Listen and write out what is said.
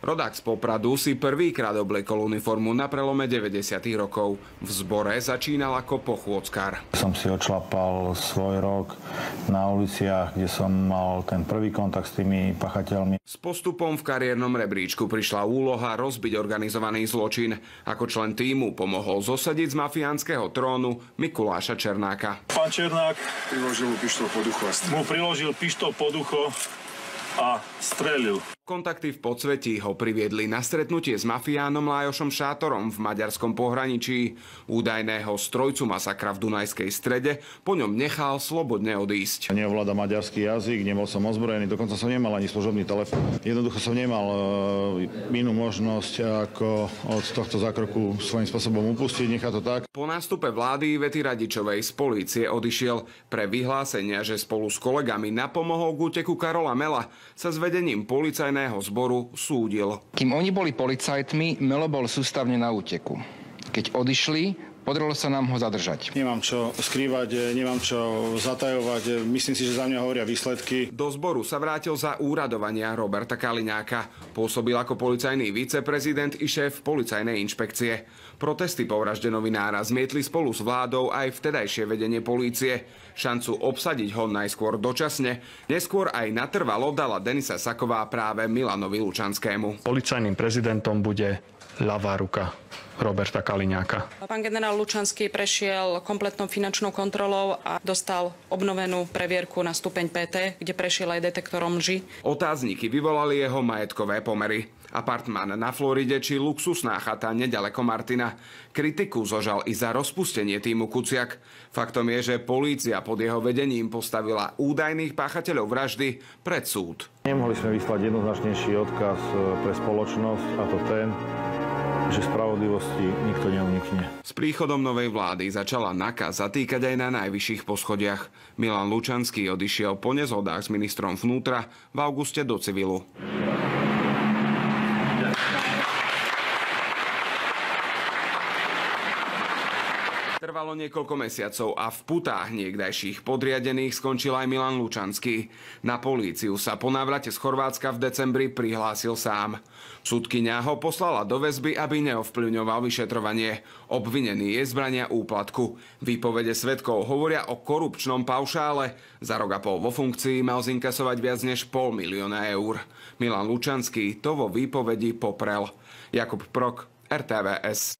Rodák z Popradu si prvýkrát obliekol uniformu na prelome 90. rokov. V zbore začínal ako pochôdzkar. Som si odšlapal svoj rok na uliciach, kde som mal ten prvý kontakt s tými pachateľmi. S postupom v kariérnom rebríčku prišla úloha rozbiť organizovaný zločin. Ako člen tímu pomohol zosadiť z mafiánskeho trónu Mikuláša Černáka. Pán Černák priložil pištol pod ucho a strelil. Kontakty v podsvetí ho priviedli na stretnutie s mafiánom Lájošom Šátorom v maďarskom pohraničí. Údajného strojcu masakra v Dunajskej Strede po ňom nechal slobodne odísť. Neovláda maďarský jazyk, nebol som ozbrojený, dokonca som nemal ani služobný telefón. Jednoducho som nemal inú možnosť, ako od tohto zákroku svojím spôsobom upustiť, nechá to tak. Po nástupe vlády Ivety Radičovej z polície odišiel. Pre vyhlásenia, že spolu s kolegami napomohol k úteku Karola Mela, sa s vedením policajného zboru súdil. Kým oni boli policajtmi, Melo bol sústavne na úteku. Keď odišli, podarilo sa nám ho zadržať. Nemám čo skrývať, nemám čo zatajovať. Myslím si, že za mňa hovoria výsledky. Do zboru sa vrátil za úradovania Roberta Kaliňáka. Pôsobil ako policajný viceprezident i šéf policajnej inšpekcie. Protesty po vražde novinára zmietli spolu s vládou aj vtedajšie vedenie polície. Šancu obsadiť ho najskôr dočasne, neskôr aj natrvalo dala Denisa Saková práve Milanovi Lučanskému. Policajným prezidentom bude ľavá ruka Roberta Kaliňáka. Pán generál Lučanský prešiel kompletnou finančnou kontrolou a dostal obnovenú previerku na stupeň PT, kde prešiel aj detektorom lži. Otázniky vyvolali jeho majetkové pomery. Apartmán na Floride či luxusná chata nedaleko Martina. Kritiku zožal i za rozpustenie týmu Kuciak. Faktom je, že polícia pod jeho vedením postavila údajných páchateľov vraždy pred súd. Nemohli sme vyslať jednoznačnejší odkaz pre spoločnosť, a to ten, že spravodlivosti nikto neunikne. S príchodom novej vlády začala NAKA zatýkať aj na najvyšších poschodiach. Milan Lučanský odišiel po nezhodách s ministrom vnútra v auguste do civilu. Trvalo niekoľko mesiacov a v putách niekdajších podriadených skončil aj Milan Lučanský. Na políciu sa po návrate z Chorvátska v decembri prihlásil sám. Sudkyňa ho poslala do väzby, aby neovplyvňoval vyšetrovanie. Obvinený je z brania úplatku. Výpovede svedkov hovoria o korupčnom paušále. Za rok a pol vo funkcii mal zinkasovať viac než 500 000 eur. Milan Lučanský to vo výpovedi poprel. Jakub Prok, RTVS.